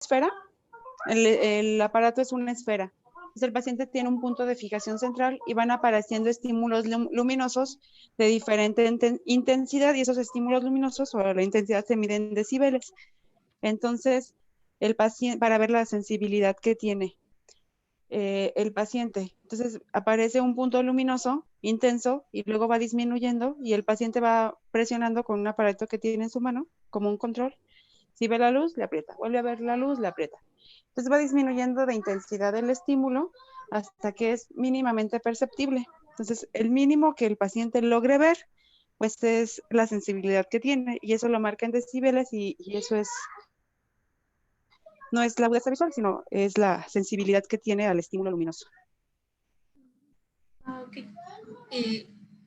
esfera, el aparato es una esfera. Entonces el paciente tiene un punto de fijación central y van apareciendo estímulos luminosos de diferente intensidad, y esos estímulos luminosos o la intensidad se miden en decibeles. Entonces, el paciente, para ver la sensibilidad que tiene el paciente. Entonces aparece un punto luminoso intenso y luego va disminuyendo y el paciente va presionando con un aparato que tiene en su mano como un control. Si ve la luz, le aprieta. Vuelve a ver la luz, le aprieta. Entonces va disminuyendo de intensidad el estímulo hasta que es mínimamente perceptible. Entonces el mínimo que el paciente logre ver, pues es la sensibilidad que tiene, y eso lo marca en decibeles, y eso es, no es la agudeza visual, sino es la sensibilidad que tiene al estímulo luminoso. Ah, ok.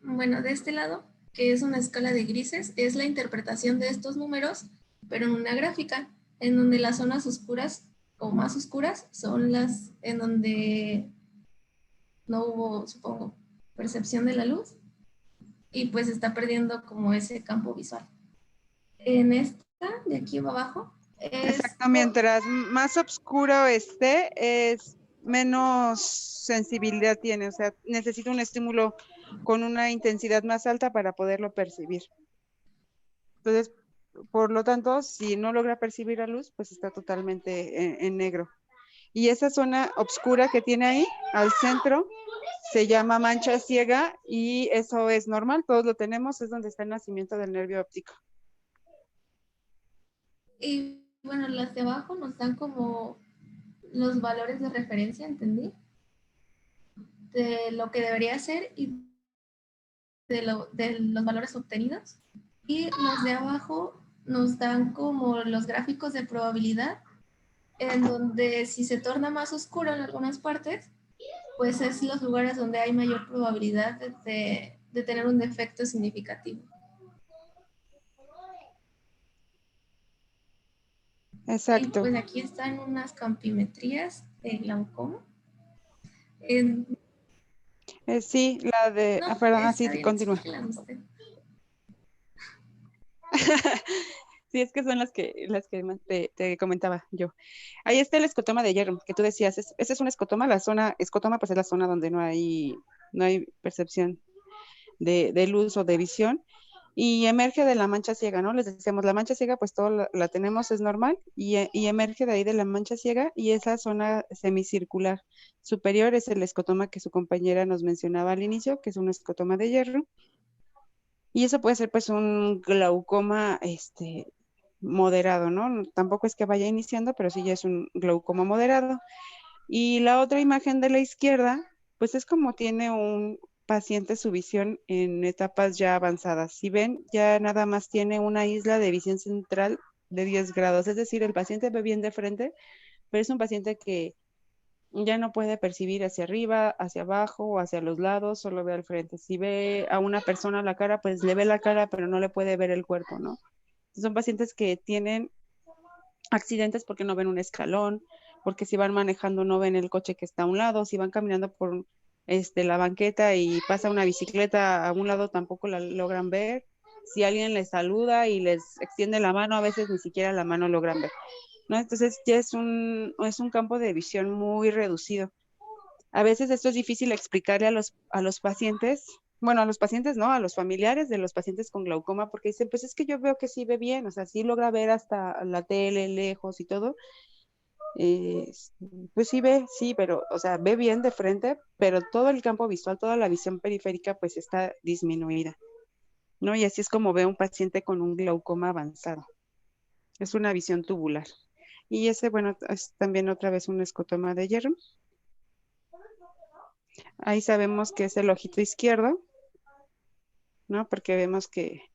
Bueno, de este lado, que es una escala de grises, es la interpretación de estos números, pero en una gráfica, en donde las zonas oscuras o más oscuras son las en donde no hubo, supongo, percepción de la luz y pues está perdiendo como ese campo visual. En esta de aquí abajo es... Exacto, mientras más oscuro esté, es menos sensibilidad tiene, o sea, necesita un estímulo con una intensidad más alta para poderlo percibir. Entonces, por lo tanto, si no logra percibir la luz, pues está totalmente en negro. Y esa zona oscura que tiene ahí, al centro, se llama mancha ciega, y eso es normal, todos lo tenemos, es donde está el nacimiento del nervio óptico. Y bueno, las de abajo nos dan como los valores de referencia, ¿entendí? De lo que debería ser y de los valores obtenidos. Y los de abajo nos dan como los gráficos de probabilidad, en donde si se torna más oscuro en algunas partes, pues es los lugares donde hay mayor probabilidad de tener un defecto significativo. Y Exacto. pues aquí están unas campimetrías de glaucoma. En, Sí, la de, no, perdón, está así bien, continúa. explíquelas usted. Sí, es que son las que te comentaba yo. Ahí está el escotoma de hierro, que tú decías, ese es un escotoma, la zona, escotoma pues es la zona donde no hay percepción de luz o de visión, y emerge de la mancha ciega, ¿no? Les decíamos, la mancha ciega pues todo la tenemos, es normal, y emerge de ahí de la mancha ciega, y esa zona semicircular superior es el escotoma que su compañera nos mencionaba al inicio, que es un escotoma de hierro. Y eso puede ser pues un glaucoma moderado, ¿no? Tampoco es que vaya iniciando, pero sí ya es un glaucoma moderado. Y la otra imagen de la izquierda, pues es como tiene un paciente su visión en etapas ya avanzadas. Si ven, ya nada más tiene una isla de visión central de 10 grados, es decir, el paciente ve bien de frente, pero es un paciente que ya no puede percibir hacia arriba, hacia abajo o hacia los lados, solo ve al frente. Si ve a una persona a la cara, pues le ve la cara, pero no le puede ver el cuerpo, ¿no? Son pacientes que tienen accidentes porque no ven un escalón, porque si van manejando no ven el coche que está a un lado, si van caminando por la banqueta y pasa una bicicleta a un lado tampoco la logran ver. Si alguien les saluda y les extiende la mano, a veces ni siquiera la mano logran ver, ¿no? Entonces ya es un campo de visión muy reducido. A veces esto es difícil explicarle a los pacientes, bueno, a los pacientes no, a los familiares de los pacientes con glaucoma, porque dicen, pues es que yo veo que sí ve bien, o sea, sí logra ver hasta la tele lejos y todo. Eh, pues sí ve, sí, pero, o sea, ve bien de frente, pero todo el campo visual, toda la visión periférica, pues está disminuida, ¿no? Y así es como ve un paciente con un glaucoma avanzado. Es una visión tubular. Y ese, bueno, es también otra vez un escotoma de hierro. Ahí sabemos que es el ojito izquierdo, ¿no? Porque vemos que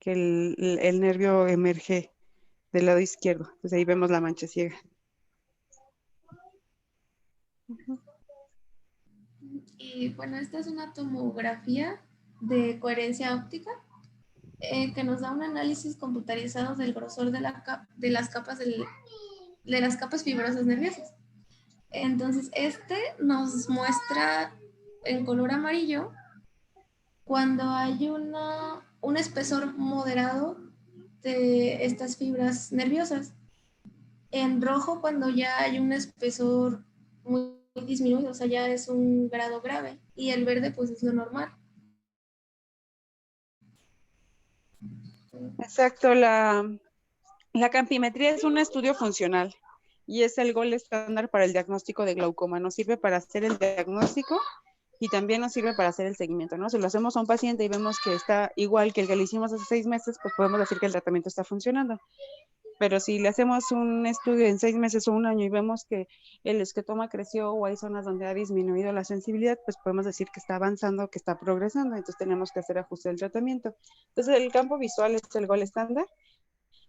el nervio emerge del lado izquierdo. Entonces ahí vemos la mancha ciega. Y bueno, esta es una tomografía de coherencia óptica que nos da un análisis computarizado del grosor de las capas de las capas fibrosas nerviosas. Entonces, este nos muestra en color amarillo cuando hay un espesor moderado de estas fibras nerviosas. En rojo cuando ya hay un espesor muy disminuido, o sea, ya es un grado grave. Y el verde pues es lo normal. Exacto, la campimetría es un estudio funcional y es el gol estándar para el diagnóstico de glaucoma. Nos sirve para hacer el diagnóstico y también nos sirve para hacer el seguimiento, ¿no? Si lo hacemos a un paciente y vemos que está igual que el que le hicimos hace 6 meses, pues podemos decir que el tratamiento está funcionando. Pero si le hacemos un estudio en 6 meses o un año y vemos que el esquetoma creció o hay zonas donde ha disminuido la sensibilidad, pues podemos decir que está avanzando, que está progresando, entonces tenemos que hacer ajuste del tratamiento. Entonces el campo visual es el gol estándar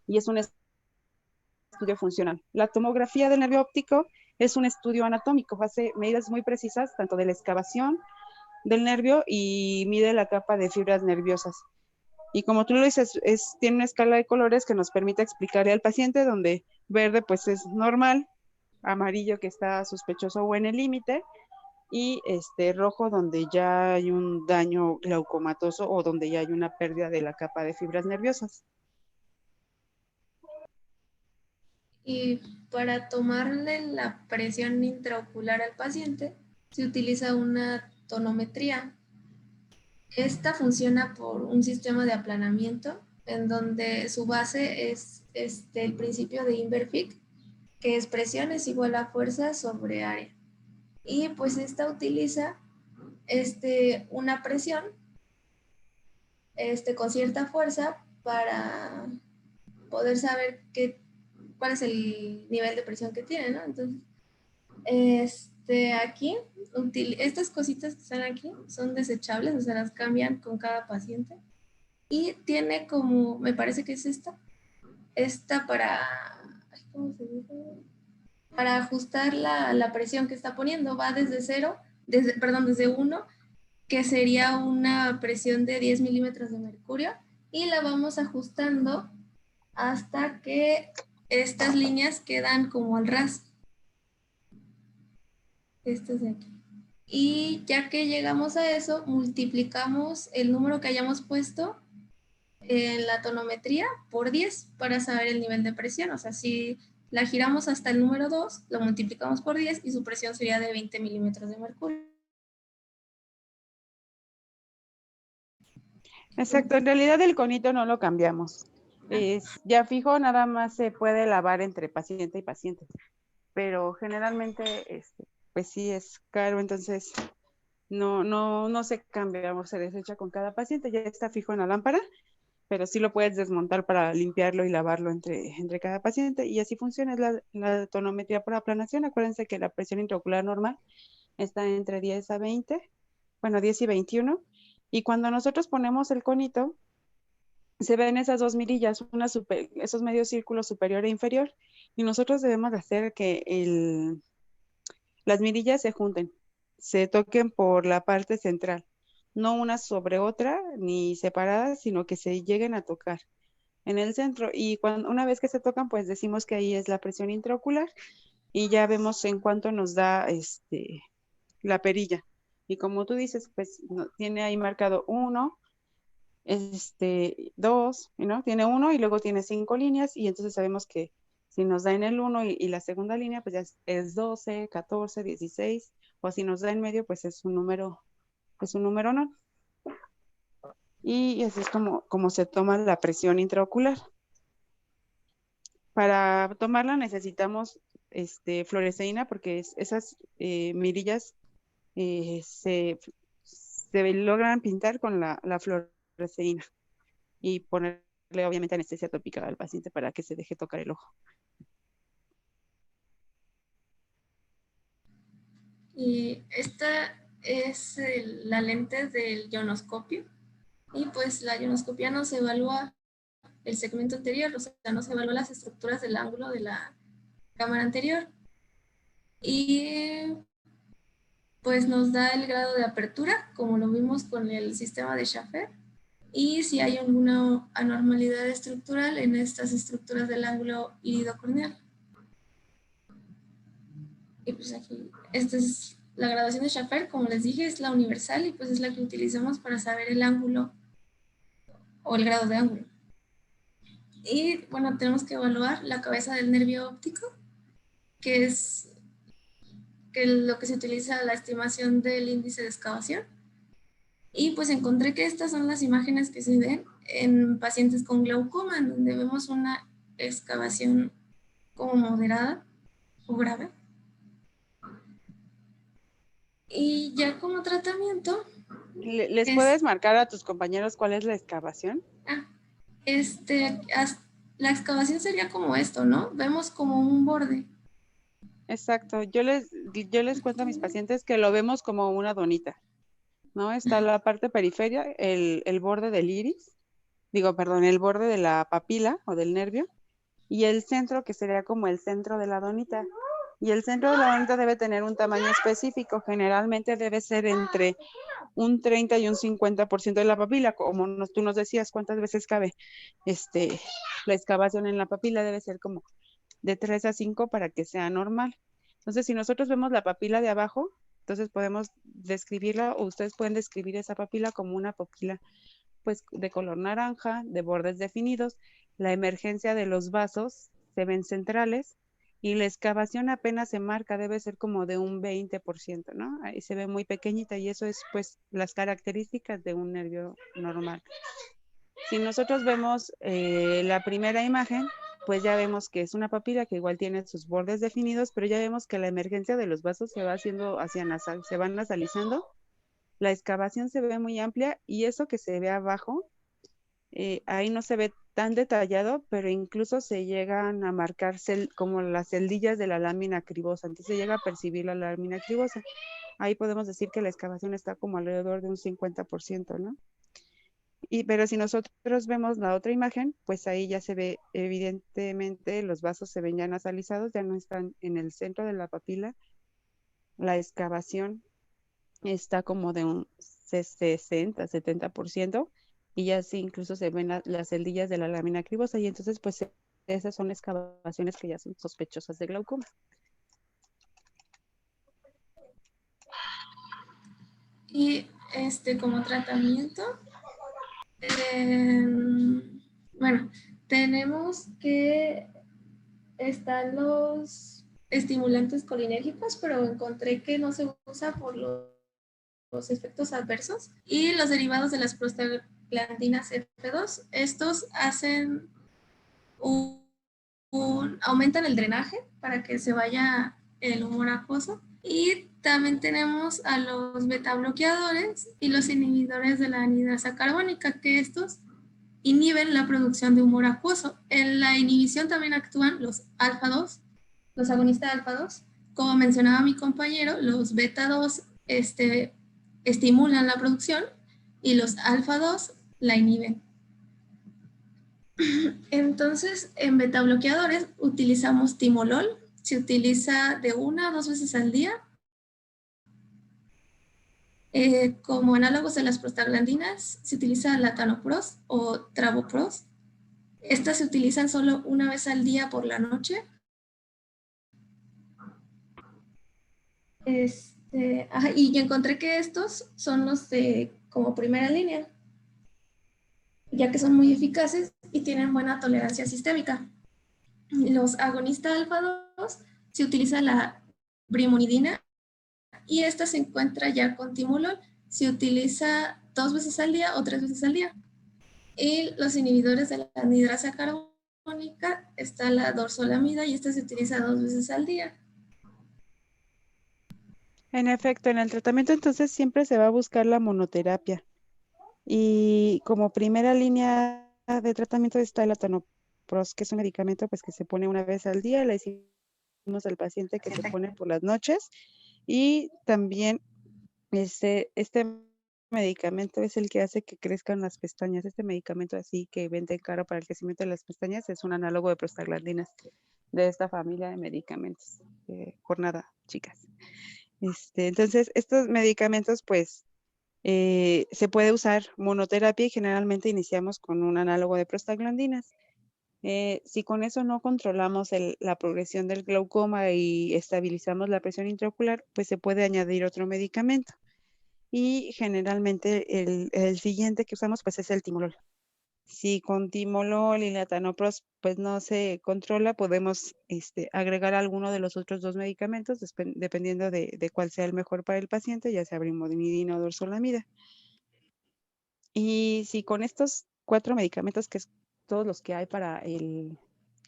y es un estudio funcional. La tomografía del nervio óptico es un estudio anatómico, hace medidas muy precisas tanto de la excavación del nervio y mide la capa de fibras nerviosas. Y como tú lo dices, tiene una escala de colores que nos permite explicarle al paciente donde verde pues es normal, amarillo que está sospechoso o en el límite, y rojo donde ya hay un daño glaucomatoso o donde ya hay una pérdida de la capa de fibras nerviosas. Y para tomarle la presión intraocular al paciente se utiliza una tonometría. Esta funciona por un sistema de aplanamiento en donde su base es el principio de Inverfic, que es presión es igual a fuerza sobre área. Y pues esta utiliza una presión con cierta fuerza para poder saber cuál es el nivel de presión que tiene, ¿no? Entonces, aquí, estas cositas que están aquí son desechables, o sea, las cambian con cada paciente. Y tiene como, me parece que es esta ¿cómo se dice? Para ajustar la presión que está poniendo, va desde cero, desde 1, que sería una presión de 10 milímetros de mercurio, y la vamos ajustando hasta que estas líneas quedan como al ras. Estas de aquí. Y ya que llegamos a eso, multiplicamos el número que hayamos puesto en la tonometría por 10 para saber el nivel de presión. O sea, si la giramos hasta el número 2, lo multiplicamos por 10 y su presión sería de 20 milímetros de mercurio. Exacto, en realidad el conito no lo cambiamos. Ya fijo, nada más se puede lavar entre paciente y paciente, pero generalmente, pues sí es caro, entonces no se cambia, o se desecha con cada paciente, ya está fijo en la lámpara, pero sí lo puedes desmontar para limpiarlo y lavarlo entre cada paciente, y así funciona, es la tonometría por aplanación. Acuérdense que la presión intraocular normal está entre 10 a 20, bueno, 10 y 21, y cuando nosotros ponemos el conito, se ven esas dos mirillas, esos medios círculos superior e inferior, y nosotros debemos de hacer que las mirillas se junten, se toquen por la parte central, no una sobre otra ni separadas, sino que se lleguen a tocar en el centro. Y una vez que se tocan, pues decimos que ahí es la presión intraocular y ya vemos en cuánto nos da la perilla. Y como tú dices, pues tiene ahí marcado 1, 2, ¿no? Tiene 1 y luego tiene 5 líneas, y entonces sabemos que si nos da en el 1 y la segunda línea, pues ya es 12, 14, 16, o si nos da en medio, pues es un número no. Y así es como se toma la presión intraocular. Para tomarla necesitamos fluoresceína, porque esas mirillas se logran pintar con la fluoresceína, y ponerle obviamente anestesia tópica al paciente para que se deje tocar el ojo. Y esta es la lente del ionoscopio. Y pues la ionoscopia nos evalúa el segmento anterior, o sea, nos evalúa las estructuras del ángulo de la cámara anterior. Y pues nos da el grado de apertura, como lo vimos con el sistema de Schaffer, y si hay alguna anormalidad estructural en estas estructuras del ángulo iridocorneal. Y pues aquí, esta es la graduación de Schaffer, como les dije, es la universal y pues es la que utilizamos para saber el ángulo o el grado de ángulo. Y bueno, tenemos que evaluar la cabeza del nervio óptico, que es lo que se utiliza la estimación del índice de excavación. Y pues encontré que estas son las imágenes que se ven en pacientes con glaucoma, en donde vemos una excavación como moderada o grave. Y ya como tratamiento ¿Les es, puedes marcar a tus compañeros cuál es la excavación? ah, la excavación sería como esto, ¿no? Vemos como un borde. Exacto. Yo les cuento a mis pacientes que lo vemos como una donita, ¿no? Está la parte periferia, el borde del iris, digo, perdón, el borde de la papila o del nervio, y el centro, que sería como el centro de la donita. Y el centro de la donita debe tener un tamaño específico, generalmente debe ser entre un 30 y un 50% de la papila, como tú nos decías, cuántas veces cabe la excavación en la papila, debe ser como de 3 a 5 para que sea normal. Entonces, si nosotros vemos la papila de abajo, entonces podemos describirla o ustedes pueden describir esa papila como una papila pues de color naranja, de bordes definidos. La emergencia de los vasos se ven centrales y la excavación apenas se marca, debe ser como de un 20%, ¿no? Ahí se ve muy pequeñita y eso es pues las características de un nervio normal. Si nosotros vemos la primera imagen, pues ya vemos que es una papila que igual tiene sus bordes definidos, pero ya vemos que la emergencia de los vasos se va haciendo hacia nasal, se van nasalizando. La excavación se ve muy amplia y eso que se ve abajo, ahí no se ve tan detallado, pero incluso se llegan a marcar como las celdillas de la lámina cribosa, entonces se llega a percibir la lámina cribosa. Ahí podemos decir que la excavación está como alrededor de un 50%, ¿no? Pero si nosotros vemos la otra imagen, pues ahí ya se ve evidentemente los vasos se ven ya nasalizados, ya no están en el centro de la papila. La excavación está como de un 60, 70%, y ya sí incluso se ven las celdillas de la lámina cribosa, y entonces pues esas son excavaciones que ya son sospechosas de glaucoma. Y como tratamiento, bueno, tenemos que están los estimulantes colinérgicos, pero encontré que no se usa por los efectos adversos. Y los derivados de las prostaglandinas F2, estos hacen aumentan el drenaje para que se vaya el humor acuoso. Y también tenemos a los beta bloqueadores y los inhibidores de la anidrasa carbónica, que estos inhiben la producción de humor acuoso. En la inhibición también actúan los alfa-2, los agonistas alfa-2. Como mencionaba mi compañero, los beta-2 estimulan la producción y los alfa-2 la inhiben. Entonces, en betabloqueadores utilizamos timolol, se utiliza de 1 a 2 veces al día. Como análogos de las prostaglandinas, se utiliza latanoprost o travoprost. Estas se utilizan solo una vez al día por la noche. Y yo encontré que estos son los de como primera línea, ya que son muy eficaces y tienen buena tolerancia sistémica. Los agonistas alfa-2 se utiliza la brimonidina y esta se encuentra ya con timolol. Se utiliza 2 veces al día o 3 veces al día. Y los inhibidores de la anhidrasa carbónica está la dorzolamida y esta se utiliza 2 veces al día. En efecto, en el tratamiento entonces siempre se va a buscar la monoterapia. Y como primera línea de tratamiento está el latanoprost, que es un medicamento pues que se pone una vez al día. Le decimos al paciente que se pone por las noches. Y también este medicamento es el que hace que crezcan las pestañas. Este medicamento así que vende caro para el crecimiento de las pestañas es un análogo de prostaglandinas de esta familia de medicamentos. Por nada, chicas. Entonces, estos medicamentos pues se puede usar monoterapia y generalmente iniciamos con un análogo de prostaglandinas. Si con eso no controlamos la progresión del glaucoma y estabilizamos la presión intraocular, pues se puede añadir otro medicamento. Y generalmente el siguiente que usamos pues es el timolol. Si con timolol y latanoprost pues no se controla, podemos agregar alguno de los otros dos medicamentos, dependiendo de cuál sea el mejor para el paciente, ya sea brimodinidina o dorzolamida. Y si con estos 4 medicamentos, que es todos los que hay para el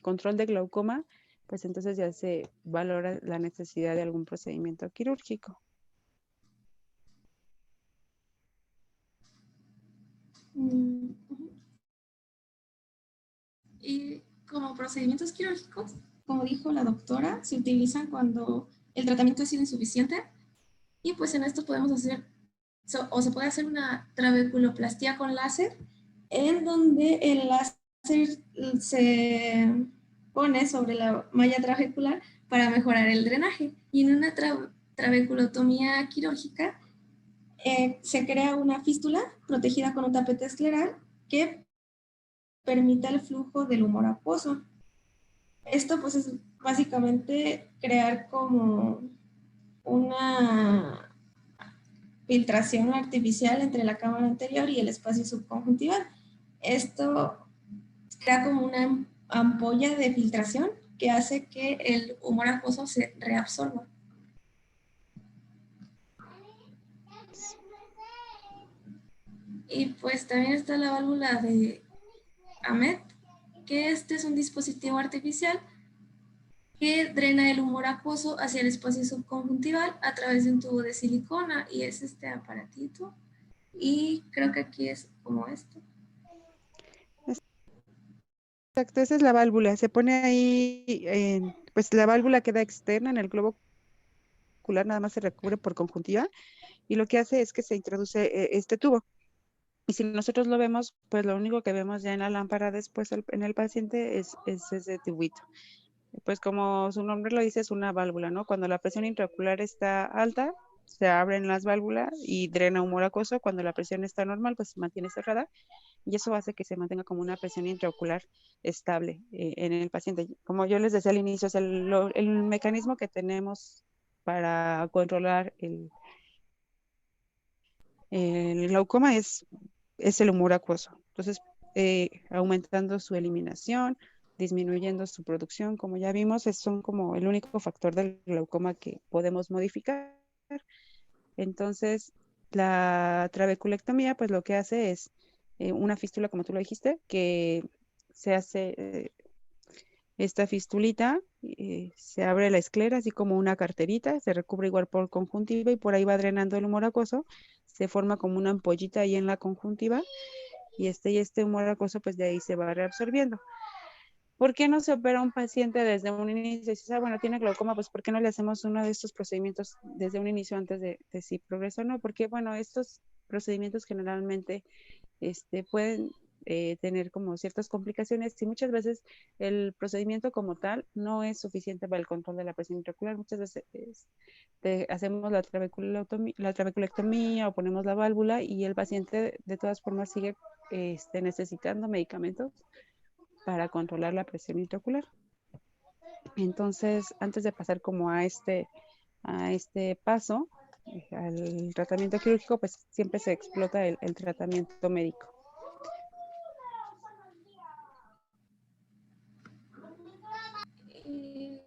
control de glaucoma, pues entonces ya se valora la necesidad de algún procedimiento quirúrgico. Ujú. Y como procedimientos quirúrgicos, como dijo la doctora, se utilizan cuando el tratamiento ha sido insuficiente y pues en esto podemos hacer, o se puede hacer una trabeculoplastia con láser, en donde el láser se pone sobre la malla trabecular para mejorar el drenaje. Y en una trabeculotomía quirúrgica se crea una fístula protegida con un tapete escleral que permite el flujo del humor acuoso. Esto pues es básicamente crear como una filtración artificial entre la cámara anterior y el espacio subconjuntival. Esto crea como una ampolla de filtración que hace que el humor acuoso se reabsorba. Y pues también está la válvula de Ahmed, que este es un dispositivo artificial que drena el humor acuoso hacia el espacio subconjuntival a través de un tubo de silicona, y es este aparatito. Y creo que aquí es como esto. Exacto, esa es la válvula. Se pone ahí, pues la válvula queda externa en el globo ocular, nada más se recubre por conjuntiva y lo que hace es que se introduce este tubo. Y si nosotros lo vemos, pues lo único que vemos ya en la lámpara después en el paciente es ese tubito. Pues como su nombre lo dice, es una válvula, ¿no? Cuando la presión intraocular está alta, se abren las válvulas y drena humor acuoso. Cuando la presión está normal, pues se mantiene cerrada y eso hace que se mantenga como una presión intraocular estable en el paciente. Como yo les decía al inicio, es el mecanismo que tenemos para controlar el glaucoma es el humor acuoso. Entonces, aumentando su eliminación, disminuyendo su producción, como ya vimos, son como el único factor del glaucoma que podemos modificar. Entonces, la trabeculectomía, pues lo que hace es una fístula, como tú lo dijiste, que se hace esta fistulita, se abre la esclera, así como una carterita, se recubre igual por conjuntiva y por ahí va drenando el humor acuoso, se forma como una ampollita ahí en la conjuntiva y este humor acuoso pues de ahí se va reabsorbiendo. ¿Por qué no se opera un paciente desde un inicio? Y dices, bueno, tiene glaucoma, pues ¿por qué no le hacemos uno de estos procedimientos desde un inicio antes de si progresa o no? Porque, bueno, estos procedimientos generalmente pueden tener como ciertas complicaciones y muchas veces el procedimiento como tal no es suficiente para el control de la presión intraocular. Muchas veces hacemos la trabeculectomía o ponemos la válvula y el paciente de todas formas sigue necesitando medicamentos para controlar la presión intraocular. Entonces, antes de pasar como a este paso, al tratamiento quirúrgico, pues siempre se explota el tratamiento médico. Y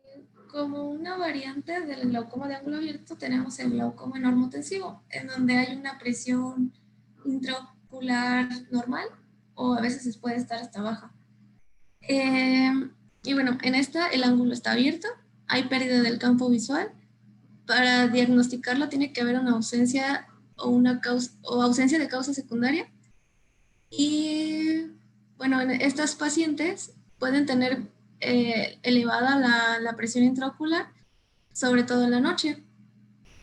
como una variante del glaucoma de ángulo abierto tenemos el glaucoma normotensivo, en donde hay una presión intraocular normal o a veces puede estar hasta baja. Eh, y bueno, en esta el ángulo está abierto, hay pérdida del campo visual. Para diagnosticarlo tiene que haber una ausencia o ausencia de causa secundaria. Y bueno, en estas pacientes pueden tener elevada la presión intraocular, sobre todo en la noche.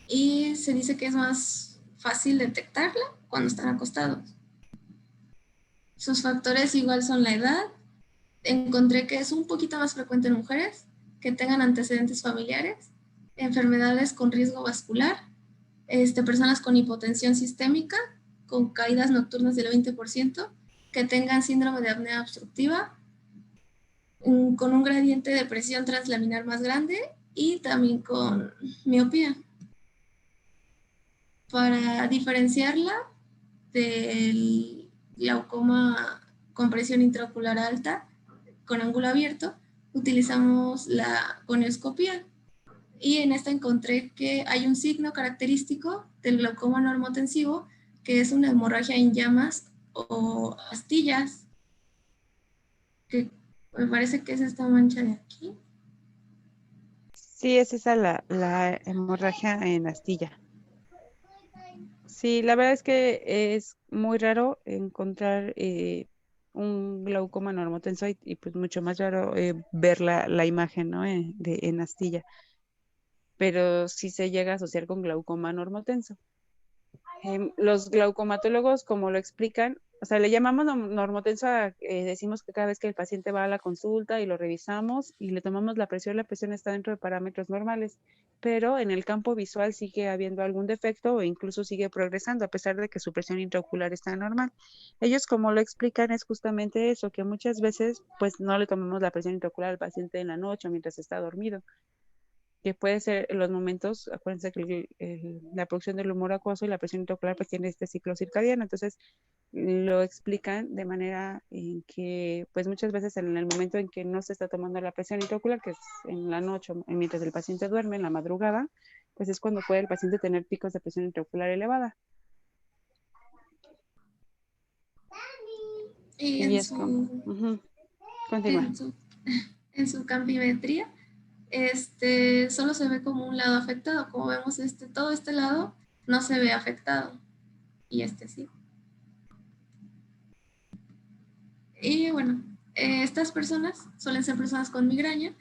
Y se dice que es más fácil detectarla cuando están acostados. Sus factores igual son la edad. Encontré que es un poquito más frecuente en mujeres que tengan antecedentes familiares, enfermedades con riesgo vascular, personas con hipotensión sistémica, con caídas nocturnas del 20%, que tengan síndrome de apnea obstructiva, con un gradiente de presión translaminar más grande y también con miopía. Para diferenciarla del glaucoma con presión intraocular alta, con ángulo abierto, utilizamos la conioscopía. Y en esta encontré que hay un signo característico del glaucoma normotensivo, que es una hemorragia en llamas o astillas, que me parece que es esta mancha de aquí. Sí, es esa la hemorragia en astilla. Sí, la verdad es que es muy raro encontrar un glaucoma normotenso y, pues mucho más raro ver la imagen, ¿no? En astilla, pero sí se llega a asociar con glaucoma normotenso. Los glaucomatólogos, como lo explican, o sea, le llamamos normotenso decimos que cada vez que el paciente va a la consulta y lo revisamos y le tomamos la presión está dentro de parámetros normales, pero en el campo visual sigue habiendo algún defecto o incluso sigue progresando a pesar de que su presión intraocular está normal. Ellos, como lo explican, es justamente eso, que muchas veces pues no le tomamos la presión intraocular al paciente en la noche o mientras está dormido, que puede ser en los momentos, acuérdense que la producción del humor acuoso y la presión intraocular pues tiene este ciclo circadiano, entonces lo explican de manera en que pues muchas veces en el momento en que no se está tomando la presión intraocular, que es en la noche, mientras el paciente duerme, en la madrugada, pues es cuando puede el paciente tener picos de presión intraocular elevada. Y Y es como, continúa. en su, en su campimetría, solo se ve como un lado afectado. Como vemos, todo este lado no se ve afectado. Y sí. Y bueno, estas personas suelen ser personas con migraña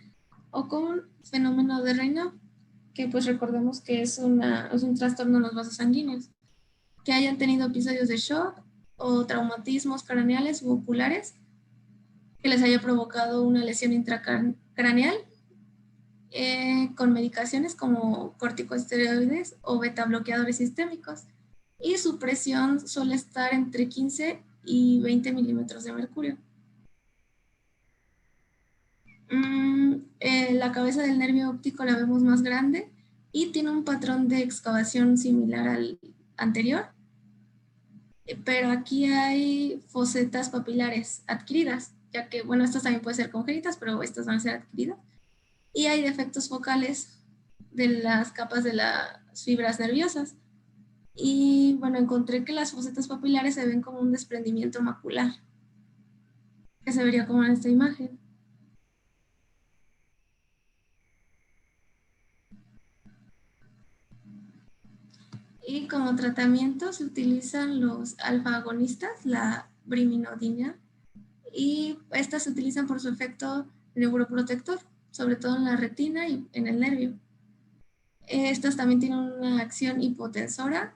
o con fenómeno de Raynaud, que pues recordemos que es un trastorno en los vasos sanguíneos, que hayan tenido episodios de shock o traumatismos craneales u oculares, que les haya provocado una lesión intracraneal con medicaciones como corticosteroides o beta bloqueadores sistémicos. Y su presión suele estar entre 15 y 20 milímetros de mercurio. La cabeza del nervio óptico la vemos más grande y tiene un patrón de excavación similar al anterior, pero aquí hay fosetas papilares adquiridas, ya que, bueno, estas también pueden ser congénitas, pero estas van a ser adquiridas. Y hay defectos focales de las capas de las fibras nerviosas. Y bueno, encontré que las fosetas papilares se ven como un desprendimiento macular, que se vería como en esta imagen. Y como tratamiento se utilizan los alfa-agonistas, la briminodina, y estas se utilizan por su efecto neuroprotector, sobre todo en la retina y en el nervio. Estas también tienen una acción hipotensora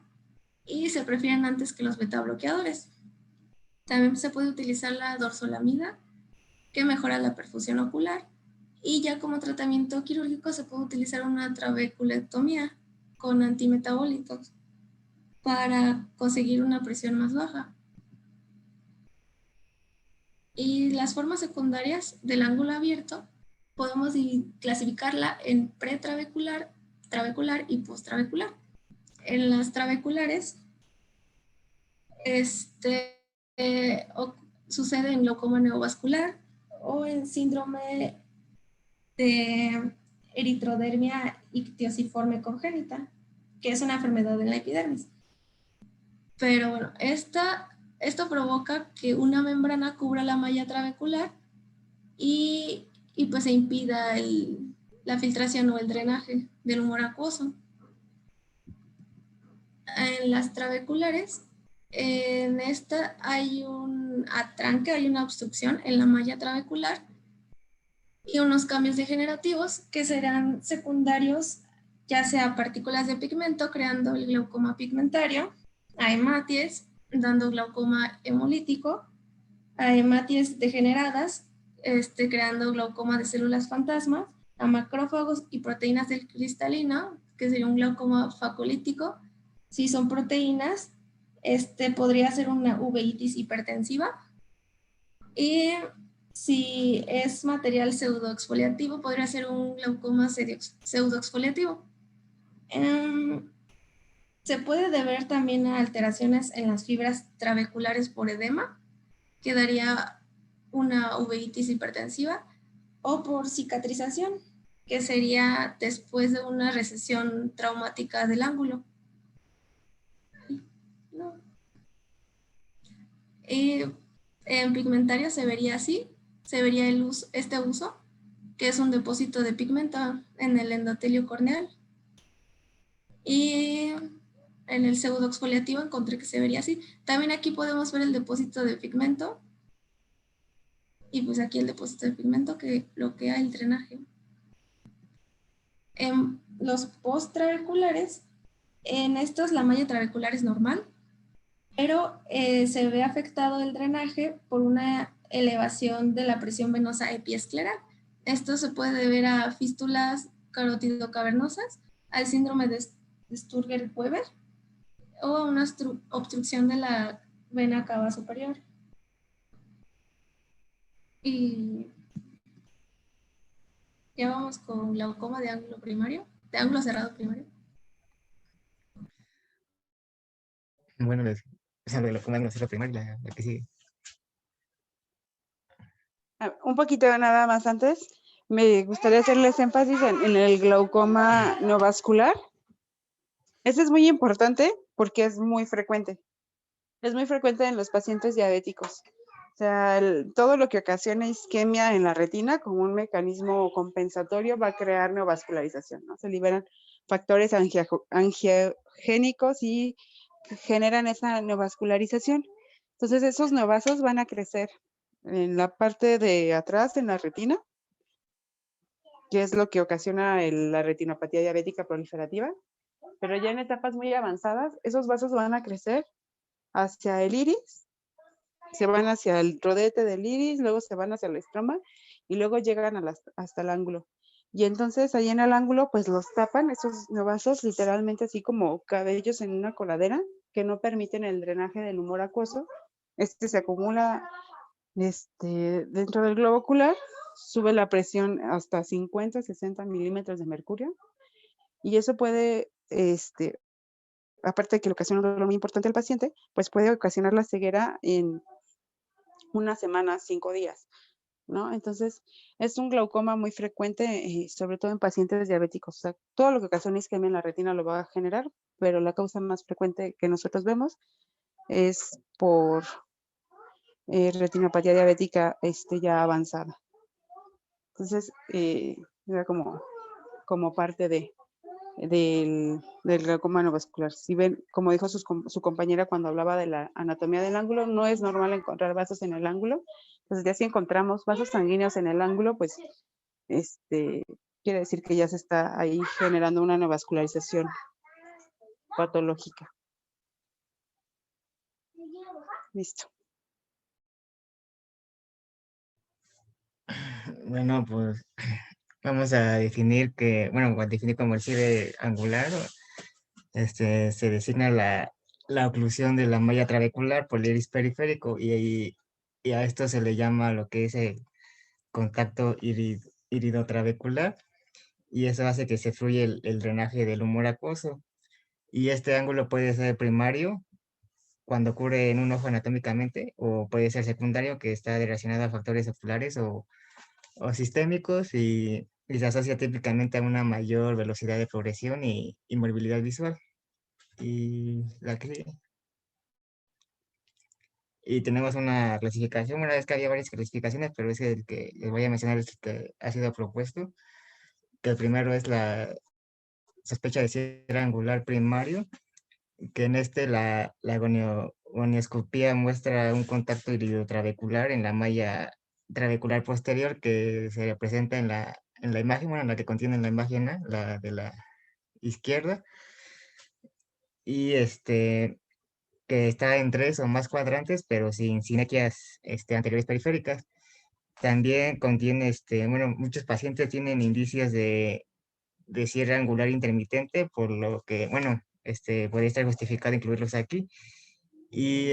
y se prefieren antes que los beta bloqueadores. También se puede utilizar la dorzolamida, que mejora la perfusión ocular, y ya como tratamiento quirúrgico se puede utilizar una trabeculectomía con antimetabólitos para conseguir una presión más baja. Y las formas secundarias del ángulo abierto podemos clasificarla en pretrabecular, trabecular y postrabecular. En las trabeculares, sucede en glaucoma neovascular o en síndrome de eritrodermia ictiosiforme congénita, que es una enfermedad en la epidermis. Pero bueno, esto provoca que una membrana cubra la malla trabecular y pues se impida la filtración o el drenaje del humor acuoso. En las trabeculares, en esta hay un atranque, hay una obstrucción en la malla trabecular y unos cambios degenerativos que serán secundarios, ya sea partículas de pigmento creando el glaucoma pigmentario, a hematies dando glaucoma hemolítico, a hematies degeneradas creando glaucoma de células fantasma, a macrófagos y proteínas del cristalino, que sería un glaucoma facolítico. Si son proteínas, podría ser una uveitis hipertensiva. Y si es material pseudoexfoliativo, podría ser un glaucoma pseudoexfoliativo. Se puede deber también a alteraciones en las fibras trabeculares por edema, que daría una uveitis hipertensiva, o por cicatrización, que sería después de una recesión traumática del ángulo. No. En pigmentario se vería así, se vería este uso, que es un depósito de pigmento en el endotelio corneal. Y en el pseudoexfoliativo encontré que se vería así. También aquí podemos ver el depósito de pigmento, y pues aquí el depósito de pigmento que bloquea el drenaje. En los posttrabeculares, en estos la malla trabecular es normal, pero se ve afectado el drenaje por una elevación de la presión venosa epiescleral. Esto se puede deber a fístulas carotidocavernosas, al síndrome de Sturger-Weber o a una obstrucción de la vena cava superior. Y ya vamos con glaucoma de ángulo primario, de ángulo cerrado primario. Bueno, o sea, lo de lo que más es la primera, la que sigue. Un poquito nada más antes, me gustaría hacerles énfasis en el glaucoma no vascular. Este es muy importante porque es muy frecuente. Es muy frecuente en los pacientes diabéticos. O sea, todo lo que ocasiona isquemia en la retina como un mecanismo compensatorio va a crear neovascularización, ¿no? Se liberan factores angiogénicos y generan esa neovascularización. Entonces, esos neovasos van a crecer en la parte de atrás, en la retina, que es lo que ocasiona la retinopatía diabética proliferativa. Pero ya en etapas muy avanzadas, esos vasos van a crecer hacia el iris, se van hacia el rodete del iris, luego se van hacia el estroma y luego llegan hasta el ángulo. Y entonces ahí en el ángulo pues los tapan esos neovasos literalmente así como cabellos en una coladera que no permiten el drenaje del humor acuoso. Este se acumula dentro del globo ocular, sube la presión hasta 50, 60 milímetros de mercurio y eso puede, aparte de que le ocasiona un dolor muy importante al paciente, pues puede ocasionar la ceguera en una semana, 5 días, ¿no? Entonces, es un glaucoma muy frecuente, sobre todo en pacientes diabéticos. O sea, todo lo que ocasiona isquemia en la retina lo va a generar, pero la causa más frecuente que nosotros vemos es por retinopatía diabética ya avanzada. Entonces, era como parte del glaucoma no vascular. Si ven, como dijo su compañera cuando hablaba de la anatomía del ángulo, no es normal encontrar vasos en el ángulo. Entonces, ya si encontramos vasos sanguíneos en el ángulo, pues quiere decir que ya se está ahí generando una neovascularización patológica. Listo. Bueno, pues vamos a definir a definir como el cierre angular, se designa la oclusión de la malla trabecular por el iris periférico y a esto se le llama lo que es el contacto iridotrabecular y eso hace que se fluya el drenaje del humor acuoso. Y este ángulo puede ser primario cuando ocurre en un ojo anatómicamente o puede ser secundario que está relacionado a factores oculares o sistémicos y se asocia típicamente a una mayor velocidad de progresión y movilidad visual. Y la que sigue. Y tenemos una clasificación, una vez que había varias clasificaciones, pero es el que les voy a mencionar es el que ha sido propuesto, que el primero es la sospecha de cierre angular primario, que en la gonioscopía muestra un contacto iridotrabecular en la malla trabecular posterior que se representa en la imagen, bueno, la que contiene la imagen A, la de la izquierda, y que está en 3 o más cuadrantes, pero sin sinequias anteriores periféricas. También contiene, muchos pacientes tienen indicios de cierre angular intermitente, por lo que, podría estar justificado incluirlos aquí. Y,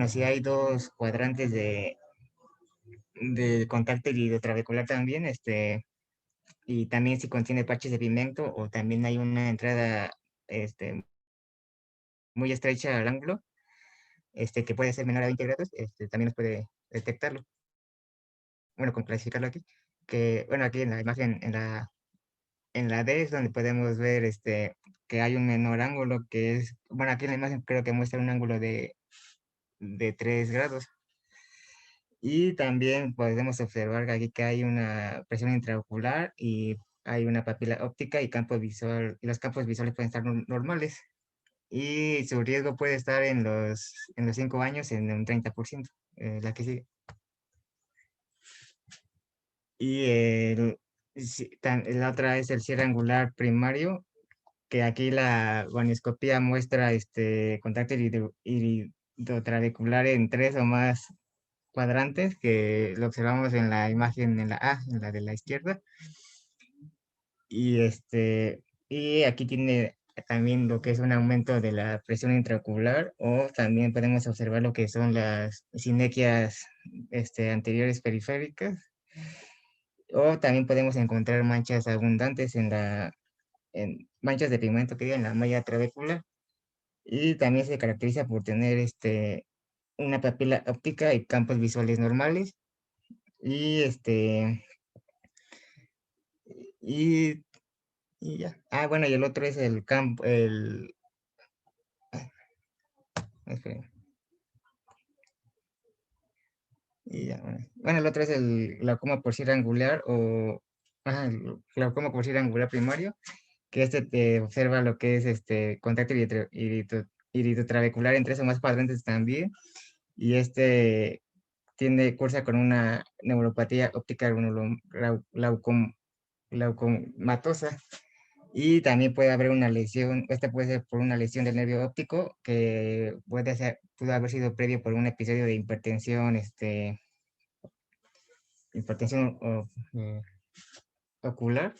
si hay 2 cuadrantes de contacto iridotrabecular también, y también si contiene parches de pigmento o también hay una entrada, muy estrecha al ángulo, que puede ser menor a 20 grados, también nos puede detectarlo, bueno, con clasificarlo aquí, que, bueno, aquí en la imagen, en la D es donde podemos ver que hay un menor ángulo que es, bueno, aquí en la imagen creo que muestra un ángulo de 3 grados. Y también podemos observar aquí que hay una presión intraocular y hay una papila óptica y campo visual, y los campos visuales pueden estar normales. Y su riesgo puede estar en los 5 años en un 30%, la que sigue. Y la otra es el cierre angular primario, que aquí la gonioscopía muestra contacto iridotrabecular en 3 o más cuadrantes, que lo observamos en la imagen en la A, en la de la izquierda. Y, y aquí tiene también lo que es un aumento de la presión intraocular, o también podemos observar lo que son las sinequias anteriores periféricas, o también podemos encontrar manchas abundantes en manchas de pigmento que hay en la malla trabécula, y también se caracteriza por tener una papila óptica y campos visuales normales, y y, y ya. Ah, bueno, y el otro es el campo, esperen. Y ya, bueno. Bueno, el otro es el glaucoma por cierre angular o el glaucoma por cierre angular primario, que te observa lo que es contacto iridotrabecular en 3 o más cuadrantes también, y cursa con una neuropatía óptica glaucomatosa. Y también puede haber una lesión, puede ser por una lesión del nervio óptico que pudo haber sido previo por un episodio de hipertensión ocular,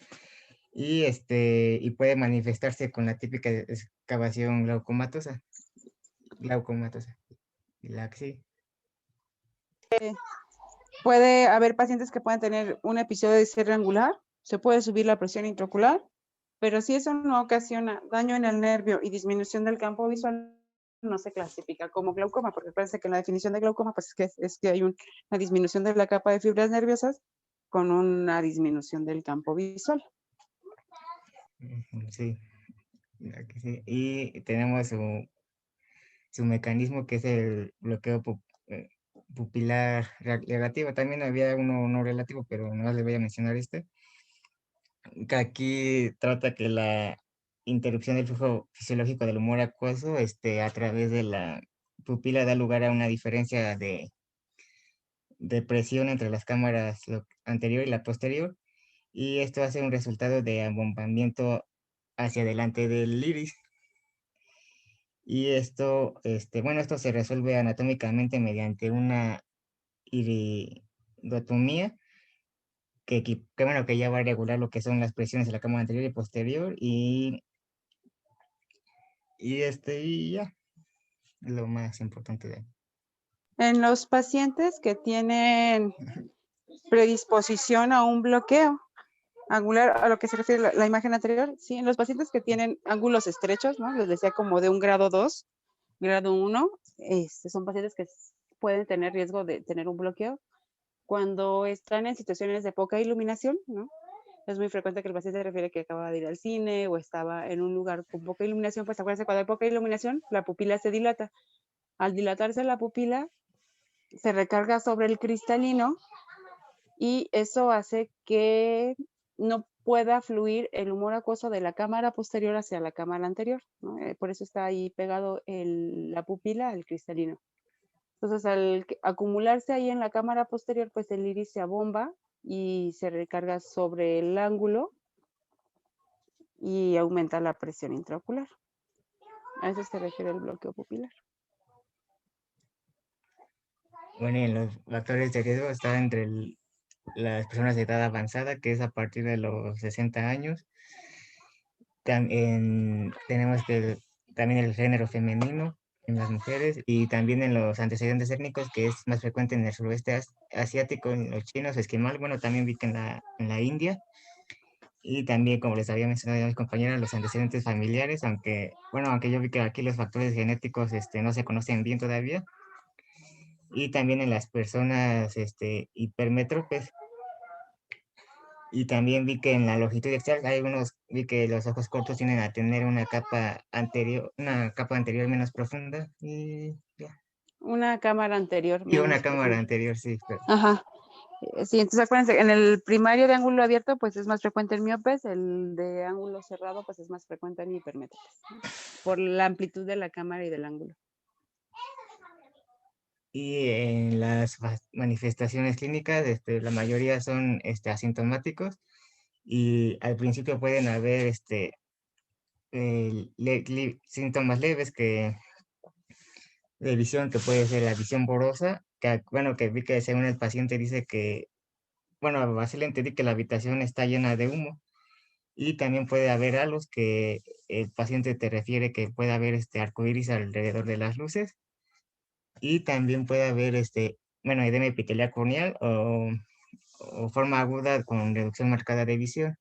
y puede manifestarse con la típica excavación glaucomatosa, la que sí. Puede haber pacientes que puedan tener un episodio de cierre angular, se puede subir la presión intraocular, pero si eso no ocasiona daño en el nervio y disminución del campo visual, no se clasifica como glaucoma, porque parece que en la definición de glaucoma pues es que hay una disminución de la capa de fibras nerviosas con una disminución del campo visual. Sí, la que sí. Y tenemos su mecanismo, que es el bloqueo pupilar relativo. También había uno no relativo, pero no les voy a mencionar que aquí trata que la interrupción del flujo fisiológico del humor acuoso a través de la pupila da lugar a una diferencia de presión entre las cámaras anterior y la posterior, y esto hace un resultado de abombamiento hacia adelante del iris. Y bueno, esto se resuelve anatómicamente mediante una iridotomía bueno, que ya va a regular lo que son las presiones de la cámara anterior y posterior, y ya, lo más importante de ahí. En los pacientes que tienen predisposición a un bloqueo angular, a lo que se refiere la imagen anterior, sí, en los pacientes que tienen ángulos estrechos, ¿no? Les decía como de un grado 2, grado 1, son pacientes que pueden tener riesgo de tener un bloqueo. Cuando están en situaciones de poca iluminación, ¿no? Es muy frecuente que el paciente refiere que acaba de ir al cine o estaba en un lugar con poca iluminación, pues acuérdense, cuando hay poca iluminación, la pupila se dilata. Al dilatarse la pupila, se recarga sobre el cristalino y eso hace que no pueda fluir el humor acuoso de la cámara posterior hacia la cámara anterior, ¿no? Por eso está ahí pegado la pupila al cristalino. Entonces, al acumularse ahí en la cámara posterior, pues el iris se abomba y se recarga sobre el ángulo y aumenta la presión intraocular. A eso se refiere el bloqueo pupilar. Bueno, y en los factores de riesgo está entre las personas de edad avanzada, que es a partir de los 60 años. Tenemos también el género femenino en las mujeres, y también en los antecedentes étnicos, que es más frecuente en el sureste asiático, en los chinos, esquimal, bueno, también vi que en la India, y también, como les había mencionado a mis compañeras, los antecedentes familiares, aunque yo vi que aquí los factores genéticos no se conocen bien todavía. y también en las personas hipermetropes. Y también vi que en la longitud externa vi que los ojos cortos tienden a tener una capa anterior menos profunda y ya. Una cámara anterior Y una menos cámara profunda. anterior, sí, pero Ajá. Sí, entonces acuérdense, en el primario de ángulo abierto, pues es más frecuente en miopes, el de ángulo cerrado, pues es más frecuente en hipermétropes, ¿no? Por la amplitud de la cámara y del ángulo. y en las manifestaciones clínicas, la mayoría son asintomáticos y al principio pueden haber síntomas leves de visión, que puede ser la visión borrosa, bueno, que vi que según el paciente dice que, bueno, así le entendí que la habitación está llena de humo. Y también puede haber halos que el paciente te refiere que puede haber arcoíris alrededor de las luces. Y también puede haber bueno, edema epitelial corneal o forma aguda con reducción marcada de visión.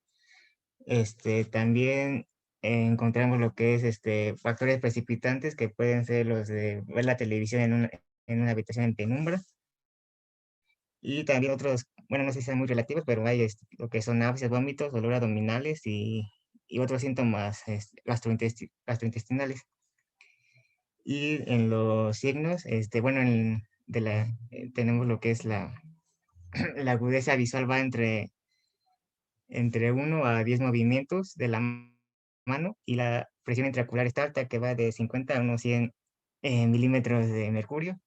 También encontramos lo que es factores precipitantes, que pueden ser los de ver la televisión en una habitación en penumbra. Y también otros, bueno, no sé si sean muy relativos, pero hay lo que son náuseas, vómitos, dolor abdominales y otros síntomas gastrointestinales. Y en los signos, bueno, tenemos lo que es la agudeza visual, va entre 1 a 10 movimientos de la mano, y la presión intraocular está alta, que va de 50 a unos 100 milímetros de mercurio.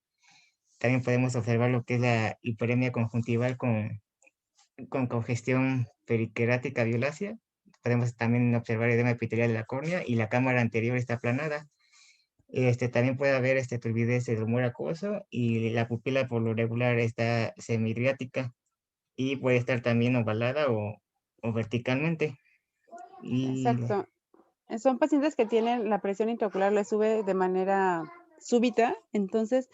También podemos observar lo que es la hiperemia conjuntival con congestión periquerática violácea. Podemos también observar edema epitelial de la córnea y la cámara anterior está aplanada. También puede haber turbidez del humor acuoso y la pupila por lo regular está semidriática y puede estar también ovalada o verticalmente. Y Exacto. Son pacientes que tienen la presión intraocular, le sube de manera súbita, entonces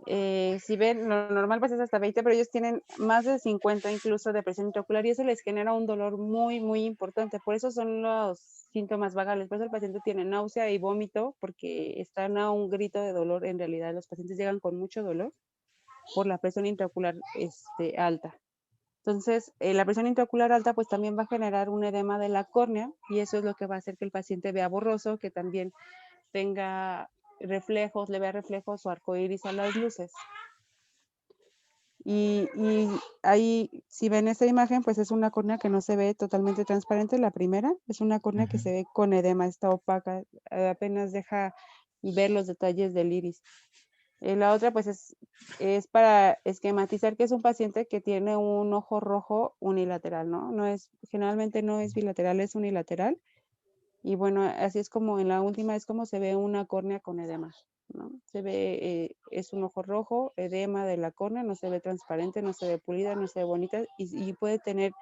si ven, lo normal pues es hasta 20, pero ellos tienen más de 50 incluso de presión intraocular y eso les genera un dolor muy, muy importante. Por eso son los síntomas vagales. Por eso el paciente tiene náusea y vómito, porque están a un grito de dolor. En realidad los pacientes llegan con mucho dolor por la presión intraocular alta. Entonces, la presión intraocular alta pues también va a generar un edema de la córnea y eso es lo que va a hacer que el paciente vea borroso, que también tenga reflejos, le vea reflejos o arcoíris a las luces. Y ahí, si ven esta imagen, pues es una córnea que no se ve totalmente transparente. La primera es una córnea que se ve con edema, está opaca, apenas deja ver los detalles del iris. La otra, pues es para esquematizar que es un paciente que tiene un ojo rojo unilateral, ¿no? Generalmente no es bilateral, es unilateral. Y bueno, así es como en la última es como se ve una córnea con edema, ¿no? Se ve, es un ojo rojo, edema de la córnea, no se ve transparente, no se ve pulida, no se ve bonita y puede tener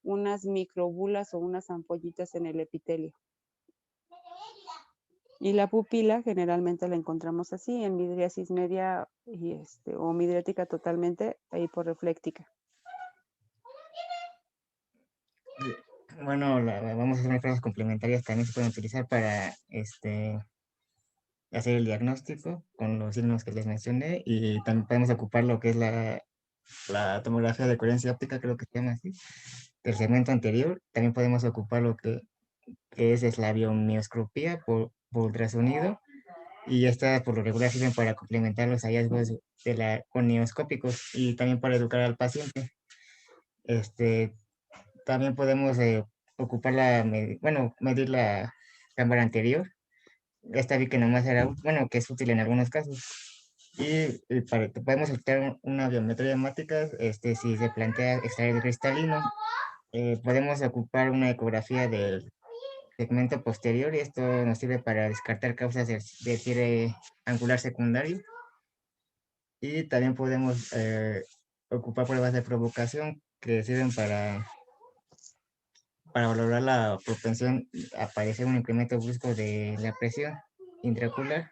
unas microbulas o unas ampollitas en el epitelio. Y la pupila generalmente la encontramos así, en midriasis media o midriática totalmente e hiporrefléctica. bueno, vamos a hacer unas pruebas complementarias, también se pueden utilizar para hacer el diagnóstico con los signos que les mencioné, y también podemos ocupar lo que es la tomografía de coherencia óptica, creo que se llama así, del segmento anterior. También podemos ocupar lo que es la biomioscopía por ultrasonido, y estas por lo regular sirven para complementar los hallazgos conioscópicos y también para educar al paciente. También podemos ocupar medir la cámara anterior. Esta vi que nomás bueno, que es útil en algunos casos. Podemos optar una biometría hemática, si se plantea extraer el cristalino. Podemos ocupar una ecografía del segmento posterior, y esto nos sirve para descartar causas de cierre angular secundario. Y también podemos ocupar pruebas de provocación que sirven para valorar la propensión a padecer un incremento brusco de la presión intraocular.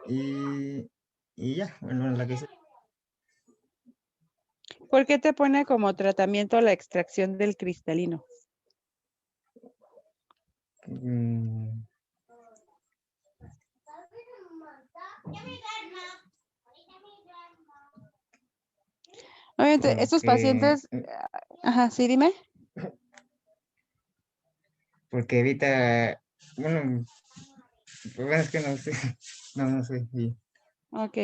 Y ya, bueno, la que hice. ¿Por qué te pone como tratamiento la extracción del cristalino? Mm, Obviamente, estos porque, pacientes, ajá, sí, dime. porque evita, bueno, es que no sé, no sé. Ok.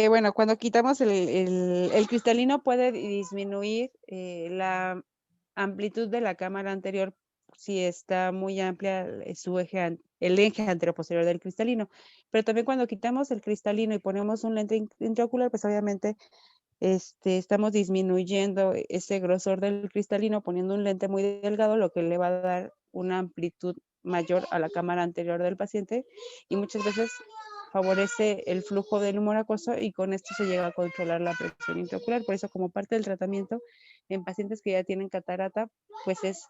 Bueno, cuando quitamos el cristalino puede disminuir la amplitud de la cámara anterior si está muy amplia su eje, el eje anteroposterior del cristalino. Pero también cuando quitamos el cristalino y ponemos un lente intraocular, pues obviamente estamos disminuyendo ese grosor del cristalino poniendo un lente muy delgado, lo que le va a dar una amplitud mayor a la cámara anterior del paciente y muchas veces favorece el flujo del humor acuoso y con esto se llega a controlar la presión intraocular. Por eso, como parte del tratamiento en pacientes que ya tienen catarata, pues es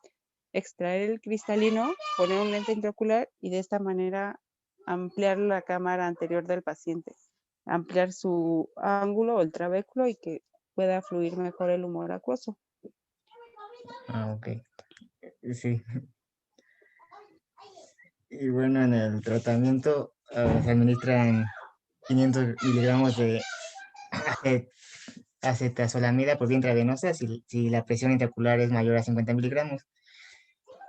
extraer el cristalino, poner un lente intraocular y de esta manera ampliar la cámara anterior del paciente, ampliar su ángulo o el trabéculo y que pueda fluir mejor el humor acuoso. Ok, sí. Y bueno, en el tratamiento se administran 500 miligramos de acetazolamida por vía intravenosa si la presión intraocular es mayor a 50 miligramos.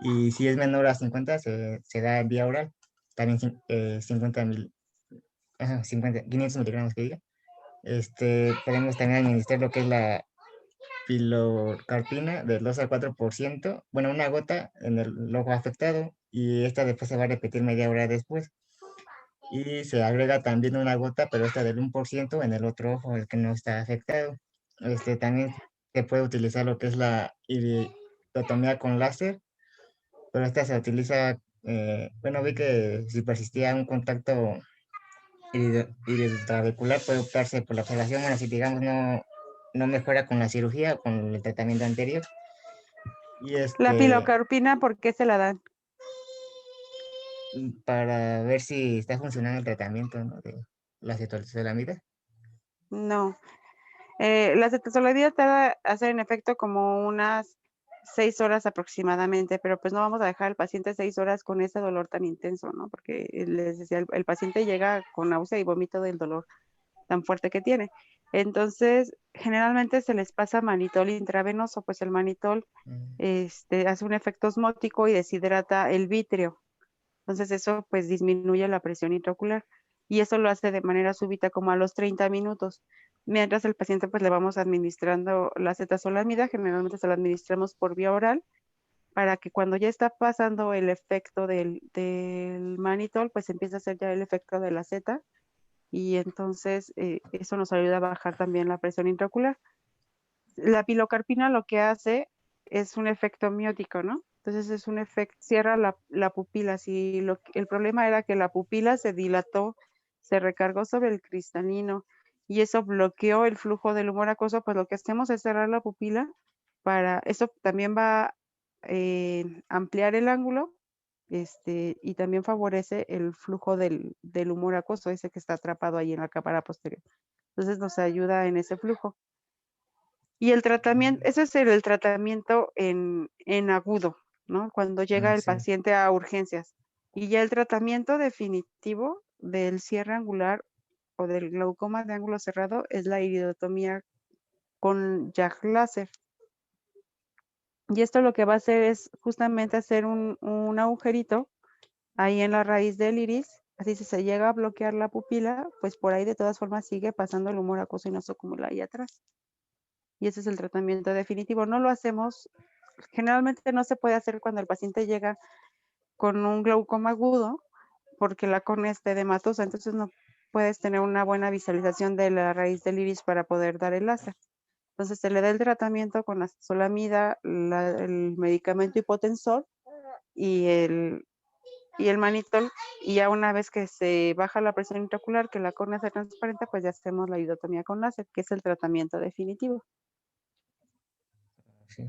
Y si es menor a 50, se da en vía oral. También 500 miligramos que diga. Podemos también administrar lo que es la pilocarpina del 2 al 4%, bueno, una gota en el ojo afectado y esta después se va a repetir media hora después. Y se agrega también una gota, pero esta del 1% en el otro ojo, el que no está afectado. También se puede utilizar lo que es la iridotomía con láser, pero esta se utiliza, bueno, vi que si persistía un contacto iridotrabecular puede optarse por la observación, bueno, si digamos no mejora con la cirugía o con el tratamiento anterior. Y La pilocarpina, ¿por qué se la dan? para ver si está funcionando el tratamiento, ¿no? De la acetazolamida. No. La acetazolamida tarda en hacer en efecto como unas 6 horas aproximadamente, pero pues no vamos a dejar al paciente 6 horas con ese dolor tan intenso, ¿no? Porque les decía, el paciente llega con náusea y vómito del dolor tan fuerte que tiene. Entonces, generalmente se les pasa manitol intravenoso, pues el manitol Mm, hace un efecto osmótico y deshidrata el vítreo. Entonces eso pues disminuye la presión intraocular y eso lo hace de manera súbita como a los 30 minutos. Mientras el paciente pues le vamos administrando la acetazolamida, generalmente se la administramos por vía oral para que cuando ya está pasando el efecto del manitol, pues empieza a hacer ya el efecto de la aceta y entonces eso nos ayuda a bajar también la presión intraocular. La pilocarpina lo que hace es un efecto miótico, ¿no? Entonces es un efecto, cierra la pupila. Si el problema era que la pupila se dilató, se recargó sobre el cristalino y eso bloqueó el flujo del humor acuoso, pues lo que hacemos es cerrar la pupila para, eso también va a ampliar el ángulo y también favorece el flujo del humor acuoso, ese que está atrapado ahí en la cámara posterior. Entonces nos ayuda en ese flujo. Y el tratamiento, ese es el tratamiento en agudo, ¿no? Cuando llega el sí. paciente a urgencias. Y ya el tratamiento definitivo del cierre angular o del glaucoma de ángulo cerrado es la iridotomía con jack láser. Y esto lo que va a hacer es justamente hacer un agujerito ahí en la raíz del iris. Así si se llega a bloquear la pupila, pues por ahí de todas formas sigue pasando el humor acuoso y no se acumula ahí atrás. Y ese es el tratamiento definitivo. No lo hacemos, generalmente no se puede hacer cuando el paciente llega con un glaucoma agudo, porque la córnea está edematosa, entonces no puedes tener una buena visualización de la raíz del iris para poder dar el láser. Entonces se le da el tratamiento con la acetazolamida, el medicamento hipotensor y el manitol, y ya una vez que se baja la presión intraocular, que la córnea se transparente, pues ya hacemos la iridotomía con láser, que es el tratamiento definitivo. Sí.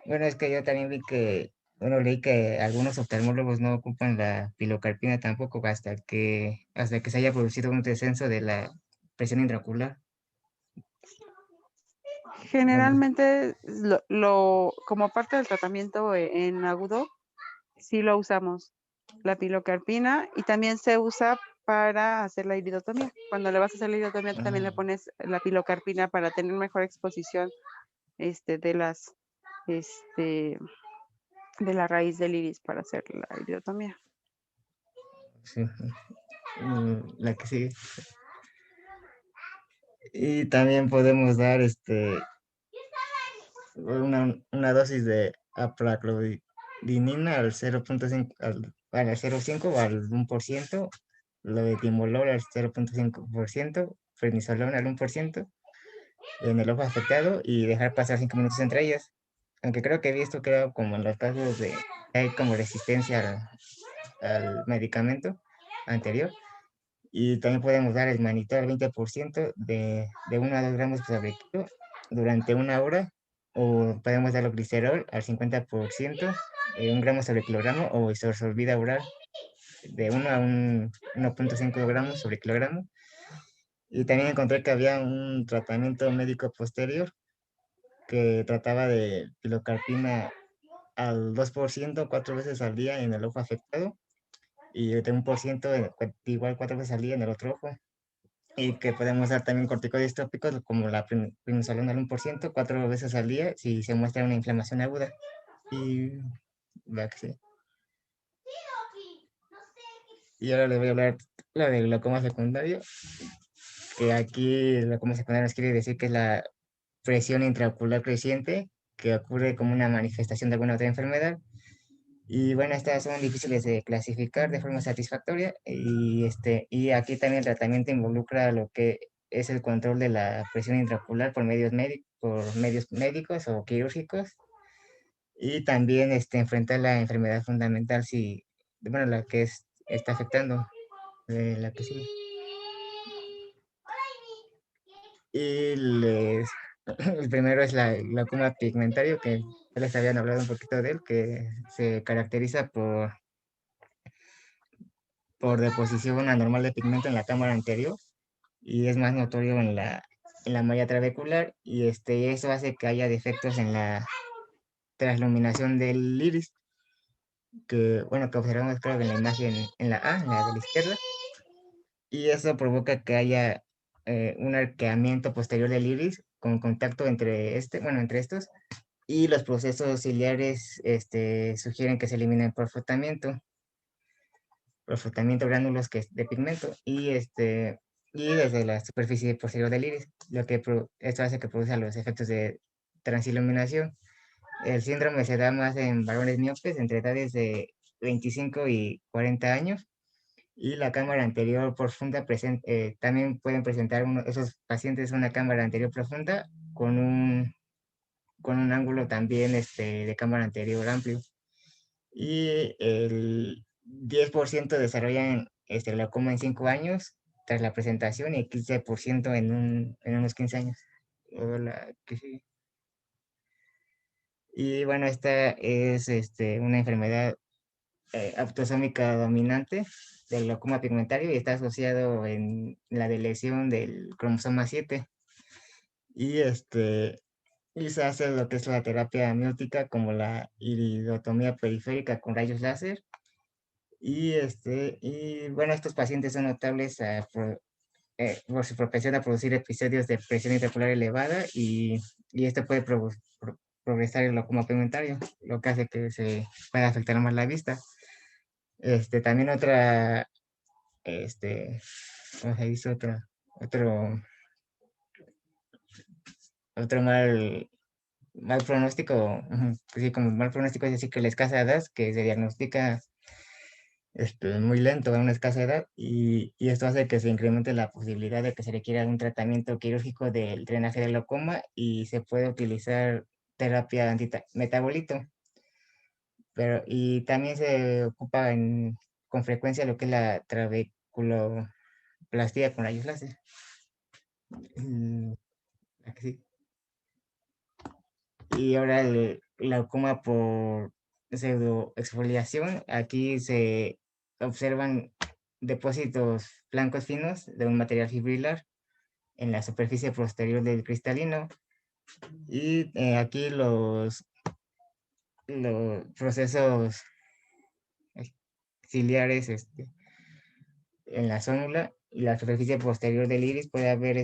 Bueno, es que yo también vi que, bueno, leí que algunos oftalmólogos no ocupan la pilocarpina tampoco hasta que se haya producido un descenso de la presión intraocular. Bueno, Generalmente, como parte del tratamiento en agudo, sí lo usamos, la pilocarpina, y también se usa para hacer la iridotomía. Cuando le vas a hacer la iridotomía, tú también le Ah, pones la pilocarpina para tener mejor exposición de las este, de la raíz del iris para hacer la iridotomía. sí. La que sigue. Y también podemos dar una dosis de apraclidinina al 0.5, al 0.5 o al 1%, lo de timolol al 0.5%, prednisolona al 1% en el ojo afectado y dejar pasar 5 minutos entre ellas. Aunque creo que he visto que era como en los casos de hay como resistencia al medicamento anterior. Y también podemos dar el mannitol al 20% de 1 a 2 gramos sobre kilo durante 1 hora. O podemos dar el glicerol al 50%, 1 gramo sobre kilogramo, o isosorbida oral de 1 a 1.5 gramos sobre kilogramo. Y también encontré que había un tratamiento médico posterior que trataba de pilocarpina al 2%, 4 veces al día en el ojo afectado, y de 1% igual 4 veces al día en el otro ojo. Y que podemos dar también corticoides tópicos como la prednisolona al 1%, 4 veces al día si se muestra una inflamación aguda. Y, sí. Y ahora les voy a hablar la de glaucoma secundario, que aquí el glaucoma secundario nos quiere decir que es la presión intraocular creciente que ocurre como una manifestación de alguna otra enfermedad. Y bueno, estas son difíciles de clasificar de forma satisfactoria y aquí también el tratamiento involucra lo que es el control de la presión intraocular por medios médicos o quirúrgicos y también enfrentar la enfermedad fundamental si, bueno, la que está afectando, la que sí. Y el primero es la glaucoma pigmentario, que ya les habían hablado un poquito de él, que se caracteriza por deposición anormal de pigmento en la cámara anterior y es más notorio en la malla trabecular y eso hace que haya defectos en la transluminación del iris, que bueno, que observamos creo que en la imagen en la de la izquierda, y eso provoca que haya un arqueamiento posterior del iris con contacto entre estos, y los procesos ciliares sugieren que se eliminen por frotamiento gránulos de pigmento y desde la superficie posterior del iris, esto hace que produzca los efectos de transiluminación. El síndrome se da más en varones miopes entre edades de 25 y 40 años y la cámara anterior profunda también pueden presentar esos pacientes una cámara anterior profunda con un ángulo también de cámara anterior amplio. Y el 10% desarrollan glaucoma en 5 años tras la presentación y el 15% en unos 15 años. Y bueno, esta es una enfermedad autosómica dominante del glaucoma pigmentario y está asociado en la lesión del cromosoma 7. Y y se hace lo que es la terapia miótica como la iridotomía periférica con rayos láser. Y bueno, estos pacientes son notables por su propensión a producir episodios de presión intraocular elevada y esto puede progresar el glaucoma pigmentario, lo que hace que se pueda afectar más la vista. También ¿cómo se dice? Otro, otro mal pronóstico, pues sí, como mal pronóstico es decir que la escasa edad, que se diagnostica muy lento a una escasa edad y esto hace que se incremente la posibilidad de que se requiera un tratamiento quirúrgico del drenaje del glaucoma y se puede utilizar terapia antimetabolito. Y también se ocupa con frecuencia lo que es la trabeculoplastia con rayos láser. Sí. Y ahora el glaucoma por pseudoexfoliación, aquí se observan depósitos blancos finos de un material fibrilar en la superficie posterior del cristalino. Y aquí los procesos ciliares en la zónula y la superficie posterior del iris puede haber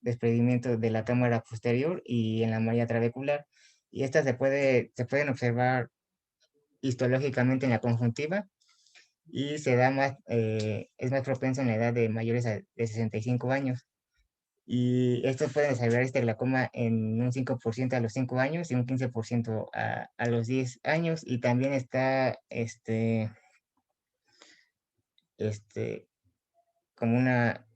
desprendimiento de la cámara posterior y en la malla trabecular. Y estas se pueden observar histológicamente en la conjuntiva y es más propenso en la edad de mayores de 65 años. Y estos pueden desarrollar este glaucoma en un 5% a los 5 años y un 15% a los 10 años. Y también está este, como una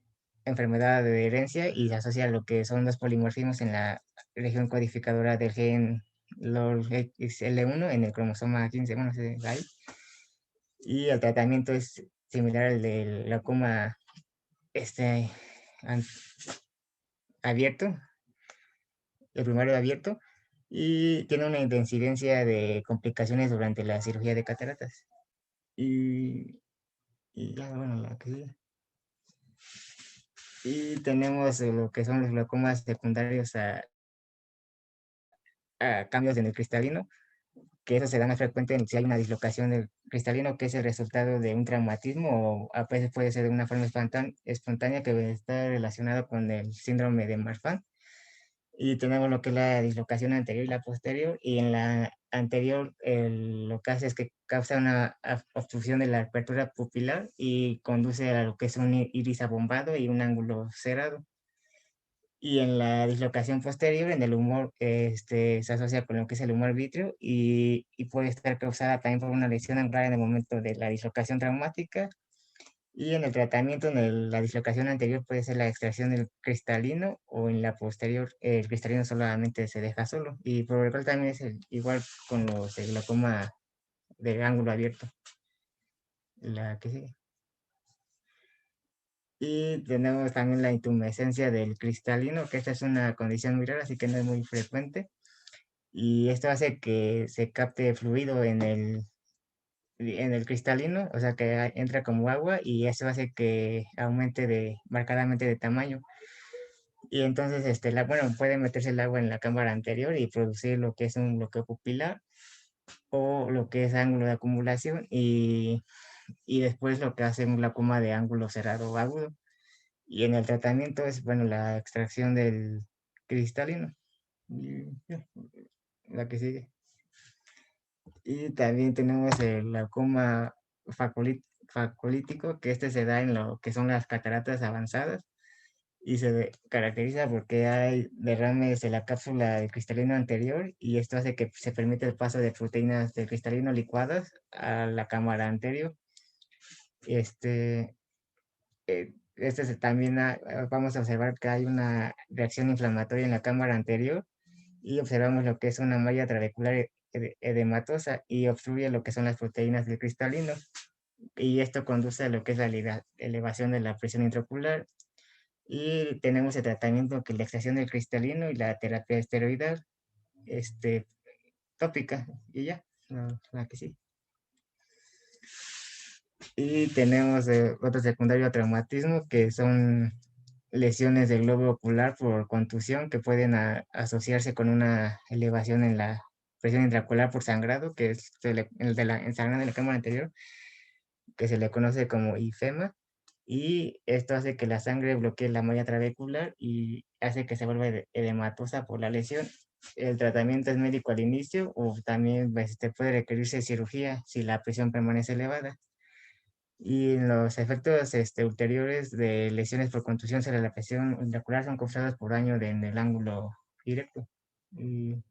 enfermedad de herencia y se asocia a lo que son los polimorfismos en la región codificadora del gen LOXL1 en el cromosoma 15, bueno, ahí. Y el tratamiento es similar al del glaucoma an- abierto, el primario abierto, y tiene una incidencia de complicaciones durante la cirugía de cataratas. Y, y ya, bueno, la que sigue. Y tenemos lo que son los glaucomas secundarios a cambios en el cristalino, que eso se da más frecuente si hay una dislocación del cristalino, que es el resultado de un traumatismo, o a veces puede ser de una forma espontánea que está relacionado con el síndrome de Marfan. Y tenemos lo que es la dislocación anterior y la posterior, y en la anterior lo que hace es que causa una obstrucción de la apertura pupilar y conduce a lo que es un iris abombado y un ángulo cerrado. Y en la dislocación posterior, en el humor, se asocia con lo que es el humor vítreo y puede estar causada también por una lesión angular en el momento de la dislocación traumática. Y en el tratamiento, la dislocación anterior puede ser la extracción del cristalino o en la posterior el cristalino solamente se deja solo. Y por lo cual también es igual con el glaucoma de ángulo abierto. La que sigue. Y tenemos también la intumescencia del cristalino, que esta es una condición muy rara, así que no es muy frecuente. Y esto hace que se capte fluido en el cristalino, o sea que entra como agua y eso hace que aumente marcadamente de tamaño. Y entonces, bueno, puede meterse el agua en la cámara anterior y producir lo que es un bloqueo pupilar o lo que es ángulo de acumulación y después lo que hace un glaucoma de ángulo cerrado o agudo. Y en el tratamiento es, bueno, la extracción del cristalino. Y ya, la que sigue. Y también tenemos el glaucoma facolítico, que se da en lo que son las cataratas avanzadas y se caracteriza porque hay derrames de la cápsula del cristalino anterior y esto hace que se permite el paso de proteínas del cristalino licuadas a la cámara anterior. Este, también vamos a observar que hay una reacción inflamatoria en la cámara anterior y observamos lo que es una malla trabecular edematosa y obstruye lo que son las proteínas del cristalino. Y esto conduce a lo que es la elevación de la presión intraocular. Y tenemos el tratamiento que es la extracción del cristalino y la terapia esteroidal tópica. Y ya, la que sí. Y tenemos otro secundario traumatismo que son lesiones del globo ocular por contusión que pueden asociarse con una elevación en la presión intraocular por sangrado, que es el sangrado de la cámara anterior, que se le conoce como ifema, y esto hace que la sangre bloquee la malla trabecular y hace que se vuelva edematosa por la lesión. El tratamiento es médico al inicio o también puede requerirse cirugía si la presión permanece elevada. Y los efectos ulteriores de lesiones por contusión sobre la presión intraocular son causados por daño en el ángulo directo. Y,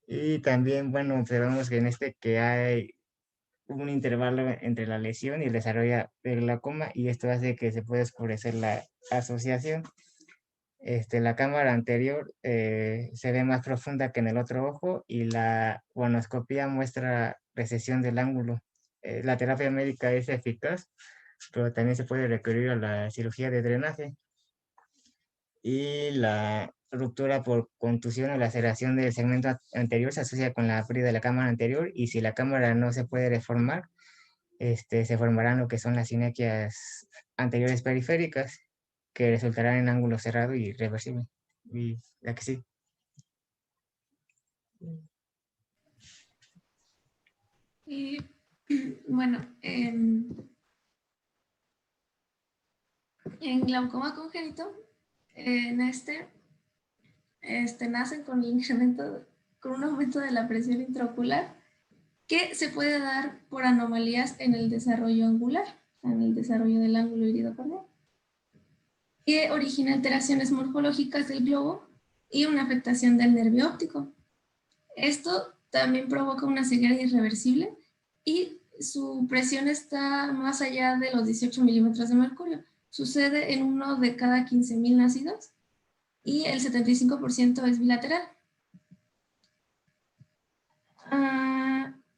y también, bueno, observamos que que hay un intervalo entre la lesión y el desarrollo del glaucoma y esto hace que se pueda oscurecer la asociación. La cámara anterior se ve más profunda que en el otro ojo y la guanoscopía muestra recesión del ángulo. La terapia médica es eficaz, pero también se puede recurrir a la cirugía de drenaje. Y la ruptura por contusión o laceración del segmento anterior se asocia con la pérdida de la cámara anterior y si la cámara no se puede deformar, se formarán lo que son las sinequias anteriores periféricas que resultarán en ángulo cerrado y reversible. Y la que sí. Y Bueno, en glaucoma congénito, en nacen con con un aumento de la presión intraocular que se puede dar por anomalías en el desarrollo angular, en el desarrollo del ángulo iridocorneal, que origina alteraciones morfológicas del globo y una afectación del nervio óptico. Esto también provoca una ceguera irreversible y su presión está más allá de los 18 milímetros de mercurio. Sucede en uno de cada 15,000 nacidos y el 75% es bilateral.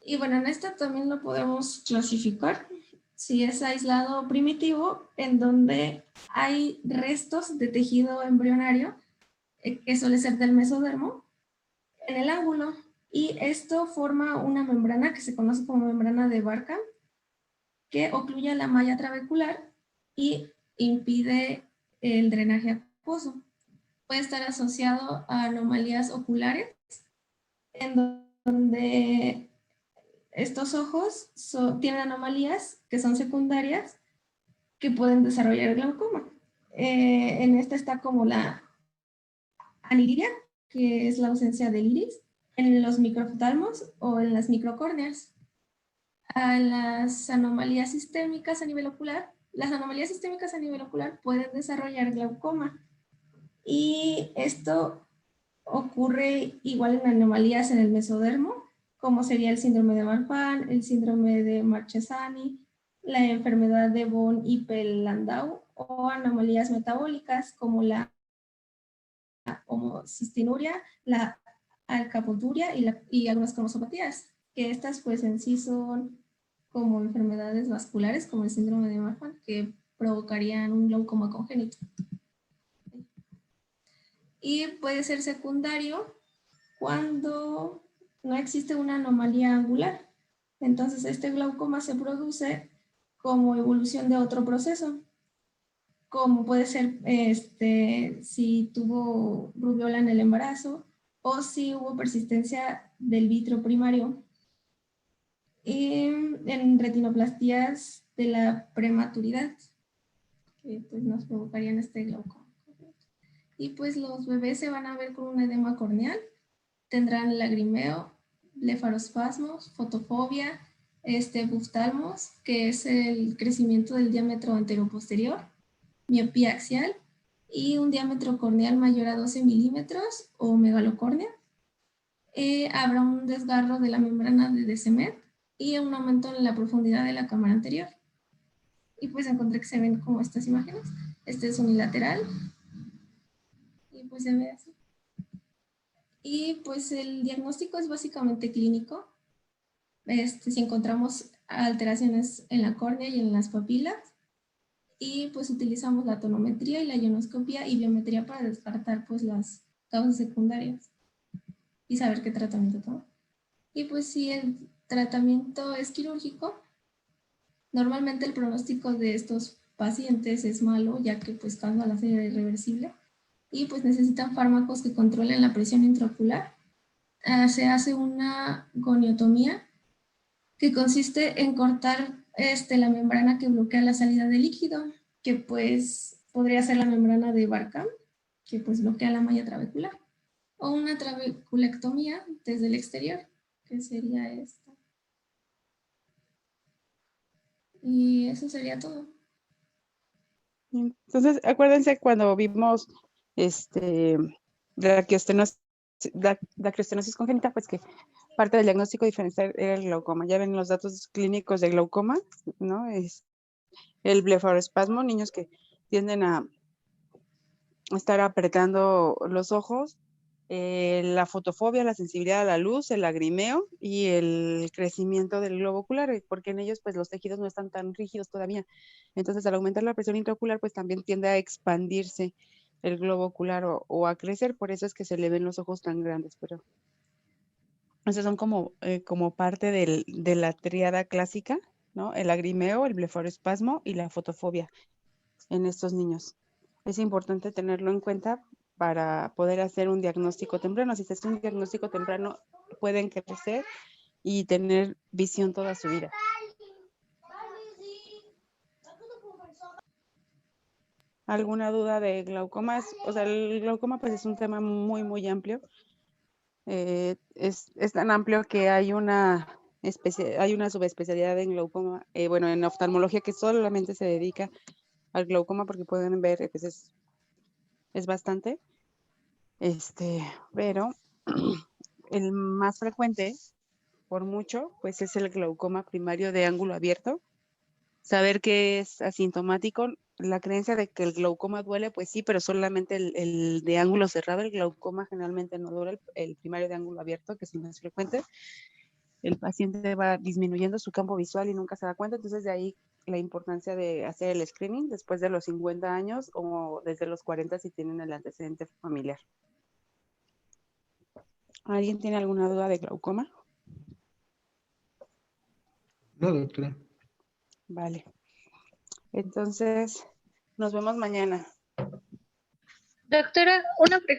Y bueno, en esta también lo podemos clasificar si es aislado o primitivo, en donde hay restos de tejido embrionario, que suele ser del mesodermo, en el ángulo. Y esto forma una membrana que se conoce como membrana de Barkham, que ocluye la malla trabecular y impide el drenaje acuoso. Puede estar asociado a anomalías oculares, en donde estos ojos tienen anomalías que son secundarias que pueden desarrollar glaucoma. En esta está como la aniridia, que es la ausencia del iris, en los microoftalmos o en las microcórneas. A las anomalías sistémicas a nivel ocular, las anomalías sistémicas a nivel ocular pueden desarrollar glaucoma. Y esto ocurre igual en anomalías en el mesodermo, como sería el síndrome de Marfan, el síndrome de Marchesani, la enfermedad de von Hippel-Landau o anomalías metabólicas como la homocistinuria, la alcapoturia y algunas cromosopatías, que estas pues en sí son como enfermedades vasculares como el síndrome de Marfan que provocarían un glaucoma congénito. Y puede ser secundario cuando no existe una anomalía angular. Entonces, este glaucoma se produce como evolución de otro proceso, como puede ser si tuvo rubiola en el embarazo o si hubo persistencia del vitro primario en retinoplastías de la prematuridad, que pues nos provocarían este glaucoma. Y pues los bebés se van a ver con un edema corneal, tendrán lagrimeo, blefarospasmos, fotofobia, buftalmos, que es el crecimiento del diámetro anteroposterior, miopía axial y un diámetro corneal mayor a 12 milímetros o megalocórnea. Habrá un desgarro de la membrana de Descemet y un aumento en la profundidad de la cámara anterior. Y pues encontré que se ven como estas imágenes. Este es unilateral y pues se ve así. Y pues el diagnóstico es básicamente clínico. Si encontramos alteraciones en la córnea y en las papilas, y pues utilizamos la tonometría y la ionoscopia y biometría para descartar pues las causas secundarias y saber qué tratamiento tomar. Y pues si el tratamiento es quirúrgico, normalmente el pronóstico de estos pacientes es malo, ya que pues causa la ceguera irreversible y pues necesitan fármacos que controlen la presión intraocular. Se hace una goniotomía que consiste en cortar la membrana que bloquea la salida de líquido, que pues podría ser la membrana de Barkham, que pues bloquea la malla trabecular, o una trabeculectomía desde el exterior, que sería esta. Y eso sería todo. Entonces, acuérdense cuando vimos dracioestenosis congénita, pues que parte del diagnóstico diferencial era el glaucoma. Ya ven los datos clínicos de glaucoma, ¿no? Es el blefaroespasmo, niños que tienden a estar apretando los ojos, la fotofobia, la sensibilidad a la luz, el lagrimeo y el crecimiento del globo ocular, porque en ellos pues los tejidos no están tan rígidos todavía. Entonces al aumentar la presión intraocular pues también tiende a expandirse el globo ocular o a crecer, por eso es que se le ven los ojos tan grandes, pero esos son como parte de la tríada clásica, ¿no? El lagrimeo, el blefaroespasmo y la fotofobia en estos niños. Es importante tenerlo en cuenta para poder hacer un diagnóstico temprano. Si se hace un diagnóstico temprano, pueden crecer y tener visión toda su vida. ¿Alguna duda de glaucoma? O sea, el glaucoma pues es un tema muy, muy amplio. Es tan amplio que hay una subespecialidad en glaucoma, bueno, en oftalmología que solamente se dedica al glaucoma porque pueden ver, pues es bastante, pero el más frecuente, por mucho, pues es el glaucoma primario de ángulo abierto. Saber que es asintomático, la creencia de que el glaucoma duele, pues sí, pero solamente el de ángulo cerrado, el glaucoma generalmente no duele, el primario de ángulo abierto, que es el más frecuente. El paciente va disminuyendo su campo visual y nunca se da cuenta, entonces de ahí la importancia de hacer el screening después de los 50 años o desde los 40 si tienen el antecedente familiar. ¿Alguien tiene alguna duda de glaucoma? No, doctora. Vale. Entonces, nos vemos mañana. Doctora, una pregunta.